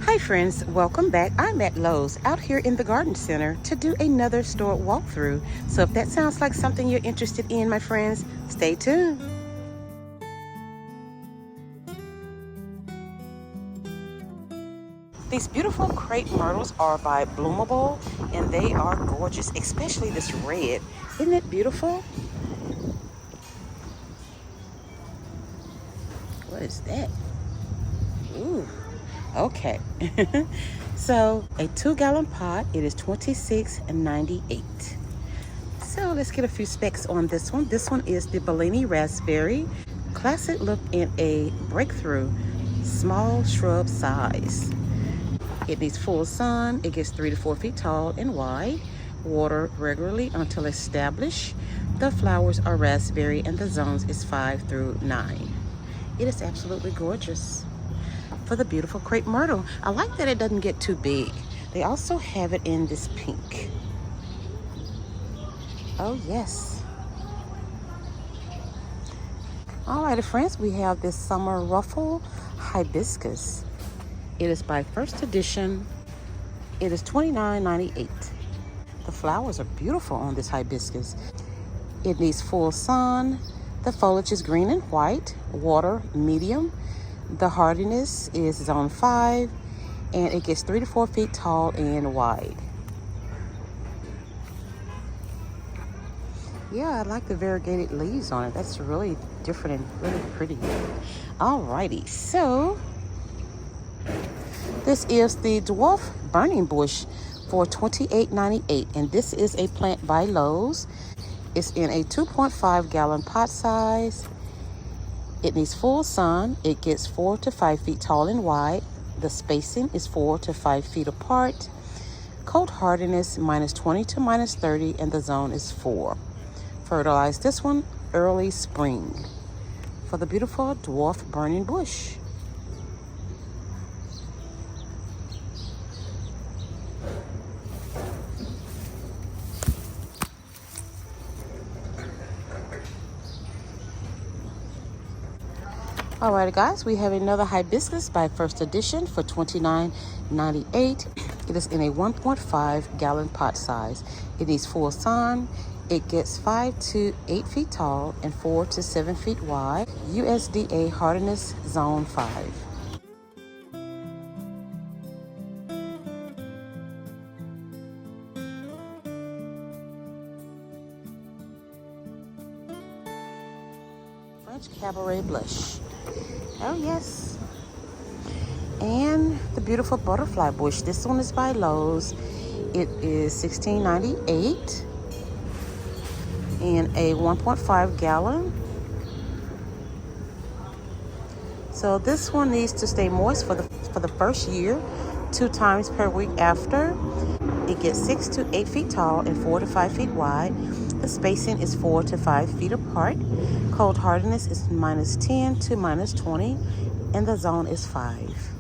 Hi friends, welcome back. I'm at Lowe's out here in the garden center to do another store walkthrough. So if that sounds like something you're interested in, my friends, stay tuned. These beautiful crepe myrtles are by Bloomable and they are gorgeous, especially this red. Isn't it beautiful? What is that? Ooh. Okay, so a 2-gallon pot, it is $26.98. So let's get a few specs on this one. This one is the Bellini Raspberry. Classic look in a breakthrough small shrub size. It needs full sun. It gets 3 to 4 feet tall and wide. Water regularly until established. The flowers are raspberry and the zones is 5 through 9. It is absolutely gorgeous. For the beautiful crepe myrtle. I like that it doesn't get too big. They also have it in this pink. Oh yes. Alrighty friends, we have this summer ruffle hibiscus. It is by First Edition. It is $29.98. The flowers are beautiful on this hibiscus. It needs full sun. The foliage is green and white. Water medium. The hardiness is zone 5, and it gets 3 to 4 feet tall and wide. Yeah, I like the variegated leaves on it. That's really different and really pretty. Alrighty, so this is the dwarf burning bush for $28.98, and this is a plant by Lowe's. It's in a 2.5-gallon pot size. It needs full sun. It gets 4 to 5 feet tall and wide. The spacing is 4 to 5 feet apart. Cold hardiness -20 to -30, and the zone is 4. Fertilize this one early spring. For the beautiful dwarf burning bush. Alright guys, we have another hibiscus by First Edition for $29.98. It is in a 1.5-gallon pot size. It needs full sun. It gets 5 to 8 feet tall and 4 to 7 feet wide. USDA hardiness zone 5. French Cabaret Blush. Oh yes. And the beautiful butterfly bush. This one is by Lowe's. It is $16.98 in a 1.5 gallon. So this one needs to stay moist for the first year, 2 times per week after. It gets 6 to 8 feet tall and 4 to 5 feet wide. The spacing is 4 to 5 feet apart. Cold hardiness is -10 to -20, and the zone is 5.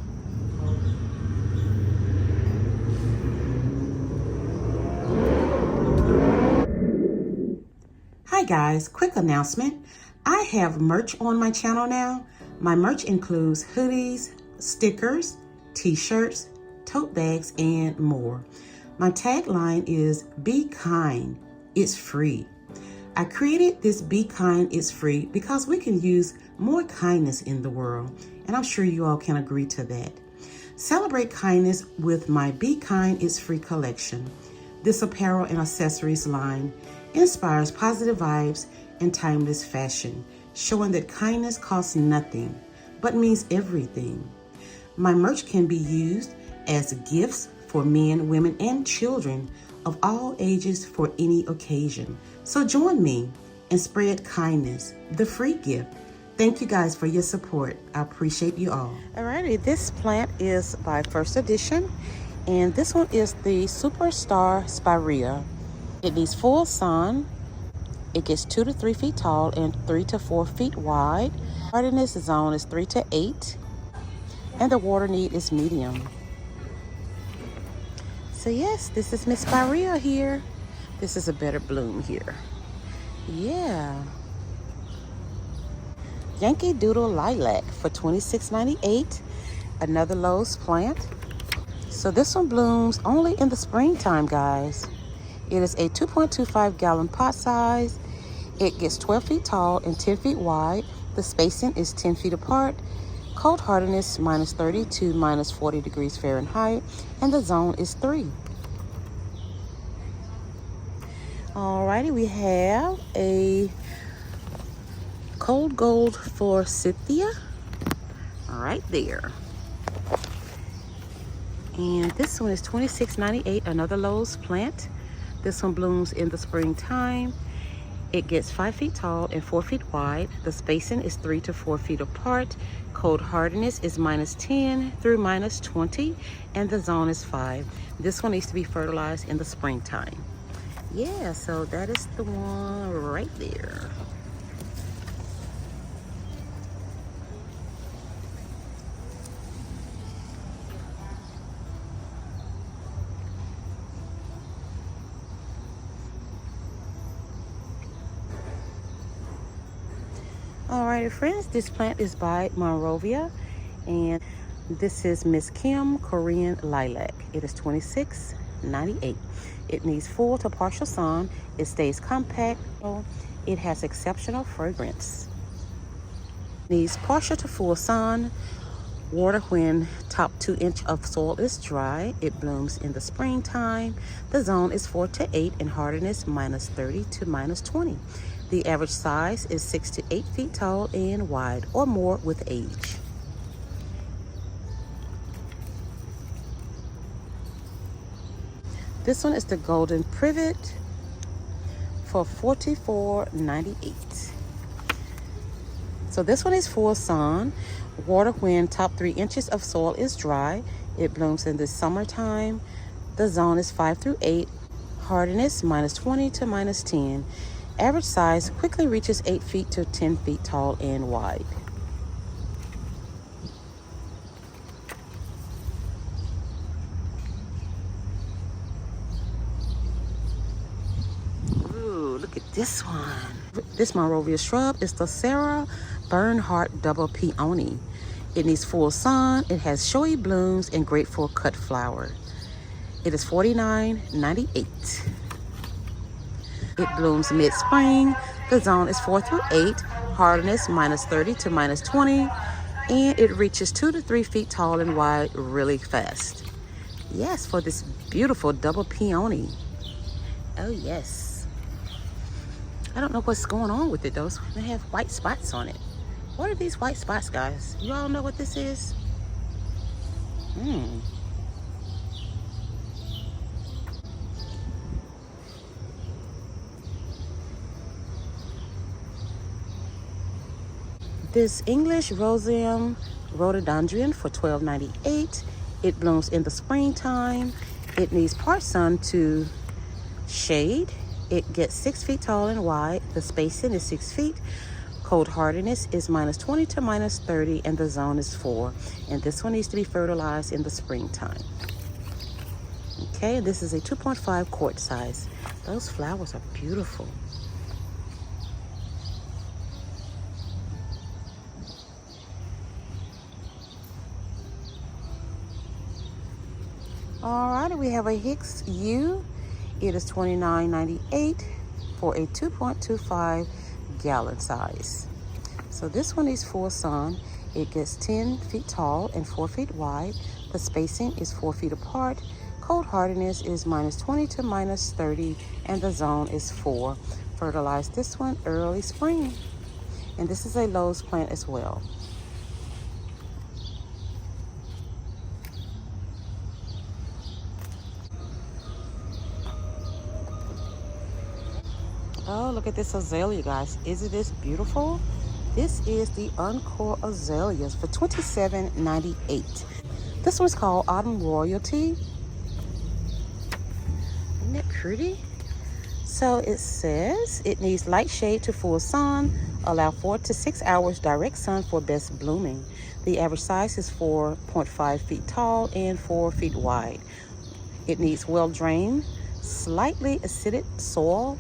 Hi guys, quick announcement. I have merch on my channel now. My merch includes hoodies, stickers, t-shirts, tote bags, and more. My tagline is "Be kind, it's free." I created this "Be kind, it's free" because we can use more kindness in the world, and I'm sure you all can agree to that. Celebrate kindness with my "Be Kind, It's Free" collection. This apparel and accessories line inspires positive vibes and timeless fashion, showing that kindness costs nothing, but means everything. My merch can be used as gifts for men, women, and children of all ages for any occasion. So join me and spread kindness, the free gift. Thank you guys for your support. I appreciate you all. Alrighty, this plant is by First Edition, and this one is the Superstar Sparia. It needs full sun. It gets 2 to 3 feet tall and 3 to 4 feet wide. Hardiness zone is 3 to 8, and the water need is medium. So yes, this is Miss Sparia here. This is a better bloom here. Yeah. Yankee Doodle Lilac for $26.98. Another Lowe's plant. So this one blooms only in the springtime, guys. It is a 2.25 gallon pot size. It gets 12 feet tall and 10 feet wide. The spacing is 10 feet apart. Cold hardiness -30 to -40 degrees Fahrenheit, and the zone is 3. Alrighty, we have a cold gold forsythia right there. And this one is $26.98, another Lowe's plant. This one blooms in the springtime. It gets 5 feet tall and 4 feet wide. The spacing is 3 to 4 feet apart. Cold hardiness is -10 through -20, and the zone is 5. This one needs to be fertilized in the springtime. Yeah, so that is the one right there. Alrighty friends, this plant is by Monrovia, and this is Miss Kim Lilac. It is $26.98. It needs full to partial sun. It stays compact. It has exceptional fragrance. Needs partial to full sun. Water when top 2 inch of soil is dry. It blooms in the springtime. The zone is 4 to 8 and hardiness -30 to -20. The average size is 6 to 8 feet tall and wide, or more with age. This one is the golden privet for $44.98. So this one is full sun. Water when top 3 inches of soil is dry. It blooms in the summertime. The zone is 5 through 8. Hardiness -20 to -10. Average size quickly reaches 8 feet to 10 feet tall and wide. Ooh, look at this one. This Monrovia shrub is the Burnheart double peony. It needs full sun. It has showy blooms and great full cut flower. It is $49.98. It blooms mid-spring. The zone is 4 through 8, hardness -30 to -20, and it reaches 2 to 3 feet tall and wide really fast. Yes, for this beautiful double peony. Oh yes. I don't know what's going on with it though. They have white spots on it. What are these white spots, guys? You all know what this is? This English Roseum rhododendron for $12.98. It blooms in the springtime. It needs part sun to shade. It gets 6 feet tall and wide. The spacing is 6 feet. Cold hardiness is -20 to -30, and the zone is 4. And this one needs to be fertilized in the springtime. Okay, this is a 2.5 quart size. Those flowers are beautiful. Alright, we have a Hicks U. It is $29.98 for a 2.25 gallon size. So this one is full sun. It gets 10 feet tall and 4 feet wide. The spacing is 4 feet apart. Cold hardiness is -20 to -30, and the zone is 4. Fertilize this one early spring. And this is a Lowe's plant as well. Oh, look at this azalea, guys. Isn't this beautiful? This is the Encore Azaleas for $27.98. This one's called Autumn Royalty. Isn't that pretty? So it says it needs light shade to full sun. Allow 4 to 6 hours direct sun for best blooming. The average size is 4.5 feet tall and 4 feet wide. It needs well-drained, slightly acidic soil.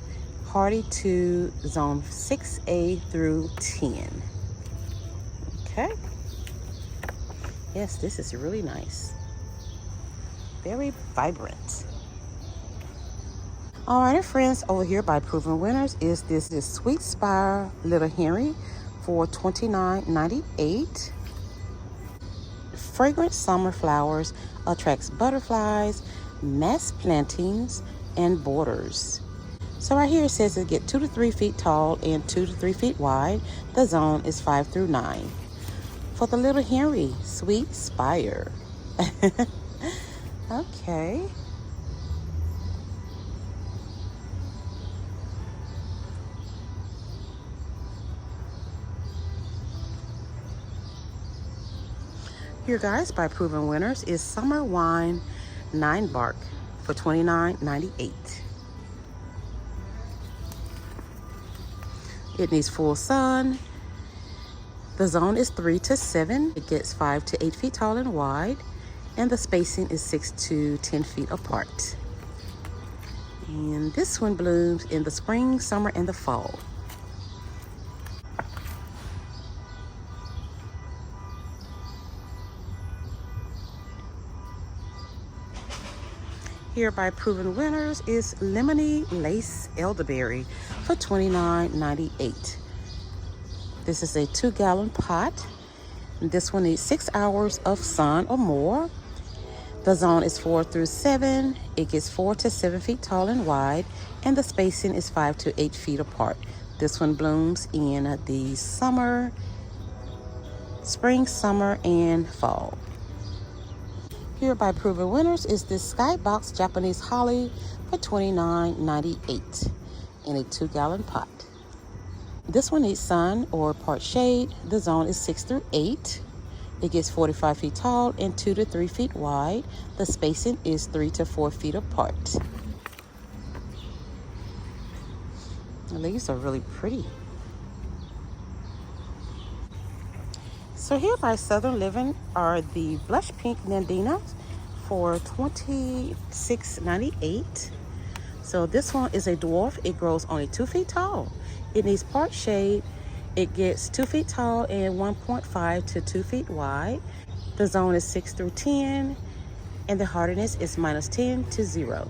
Hardy to zone 6A through 10. Okay. Yes, this is really nice. very vibrant. All right, friends, over here by Proven Winners is this Sweet Spire Little Henry for $29.98. Fragrant summer flowers attracts butterflies, mass plantings, and borders. So right here it says it get 2 to 3 feet tall and 2 to 3 feet wide. The zone is 5 through 9. For the Little Henry, Sweet Spire. Okay. Here, guys, by Proven Winners is Summer Wine 9 Bark for $29.98. It needs full sun. The zone is 3 to 7. It gets 5 to 8 feet tall and wide, and the spacing is 6 to 10 feet apart. And this one blooms in the spring, summer, and the fall. Here by Proven Winners is Lemony Lace Elderberry for $29.98. This is a 2-gallon pot. This one needs 6 hours of sun or more. The zone is 4 through 7. It gets 4 to 7 feet tall and wide, and the spacing is 5 to 8 feet apart. This one blooms in the summer, spring, summer, and fall. Here by Proven Winners is this Skybox Japanese Holly for $29.98 in a 2-gallon pot. This one needs sun or part shade. The zone is 6 through 8. It gets 45 feet tall and 2 to 3 feet wide. The spacing is 3 to 4 feet apart. The leaves are really pretty. So here by Southern Living are the Blush Pink Nandinas for $26.98. So this one is a dwarf. It grows only 2 feet tall. It needs part shade. It gets 2 feet tall and 1.5 to 2 feet wide. The zone is 6 through 10, and the hardiness is -10 to 0.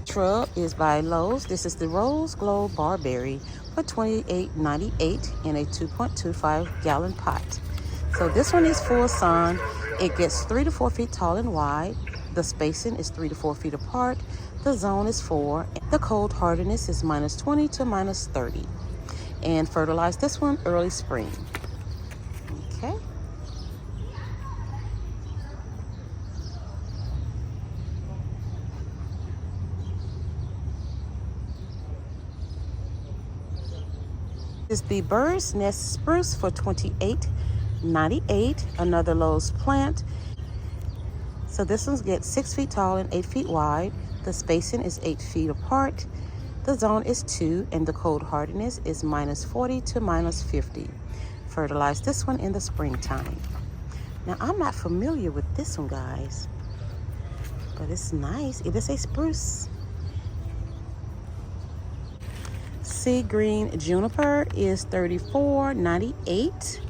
Shrub is by Lowe. This is the Rose Glow Barberry for $28.98 in a 2.25-gallon pot. So this one is full sun. It gets 3 to 4 feet tall and wide. The spacing is 3 to 4 feet apart. The zone is 4. The cold hardiness is -20 to -30. And fertilize this one early spring. Okay. This is the Bird's Nest Spruce for $28.98, another Lowe's plant. So this one gets 6 feet tall and 8 feet wide. The spacing is 8 feet apart. The zone is 2, and the cold hardiness is -40 to -50. Fertilize this one in the springtime. Now, I'm not familiar with this one, guys, but it's nice. It is a spruce. Sea green Juniper is $34.98.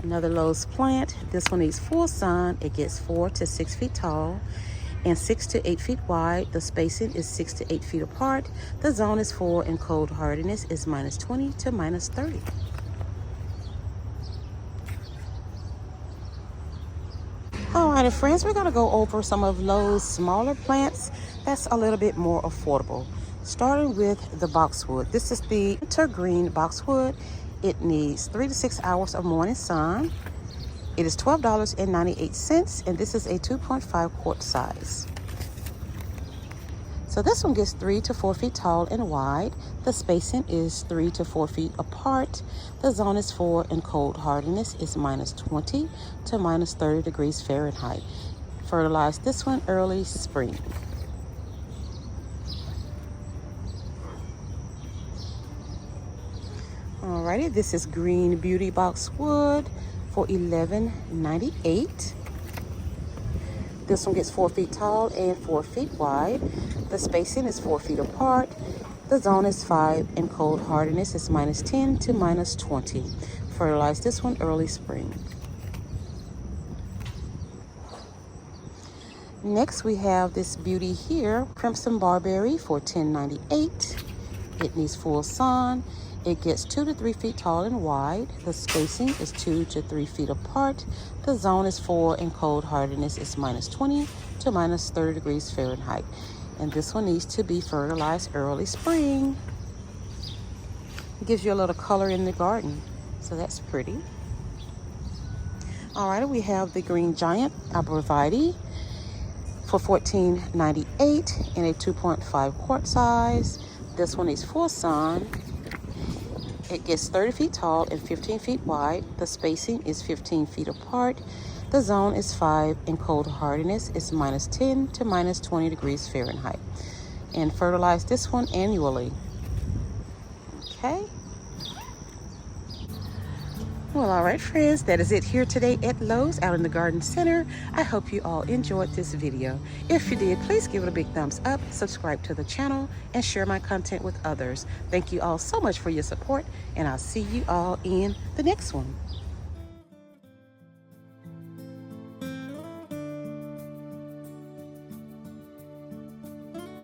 Another Lowe's plant. This one needs full sun. It gets 4 to 6 feet tall and 6 to 8 feet wide. The spacing is 6 to 8 feet apart. The zone is 4, and cold hardiness is -20 to -30. All right, friends, we're gonna go over some of Lowe's smaller plants that's a little bit more affordable. Starting with the boxwood. This is the intergreen boxwood. It needs 3 to 6 hours of morning sun. It is $12.98, and this is a 2.5 quart size. So this one gets 3 to 4 feet tall and wide. The spacing is 3 to 4 feet apart. The zone is 4, and cold hardiness is -20 to -30 degrees Fahrenheit. Fertilize this one early spring. Alrighty, this is Green Beauty Boxwood for $11.98. This one gets 4 feet tall and 4 feet wide. The spacing is 4 feet apart. The zone is 5, and cold hardiness is -10 to -20. Fertilize this one early spring. Next, we have this beauty here, Crimson Barberry for $10.98. It needs full sun. It gets 2 to 3 feet tall and wide. The spacing is 2 to 3 feet apart. The zone is 4 and cold hardiness is -20 to -30 degrees Fahrenheit. And this one needs to be fertilized early spring. It gives you a little color in the garden, so that's pretty. All right, we have the Green Giant Arborvitae for $14.98 in a 2.5 quart size. This one needs full sun. It gets 30 feet tall and 15 feet wide. The spacing is 15 feet apart. The zone is 5 and cold hardiness is -10 to -20 degrees Fahrenheit. And fertilize this one annually. Okay. Well, all right, friends, that is it here today at Lowe's out in the garden center. I hope you all enjoyed this video. If you did, please give it a big thumbs up, subscribe to the channel, and share my content with others. Thank you all so much for your support, and I'll see you all in the next one.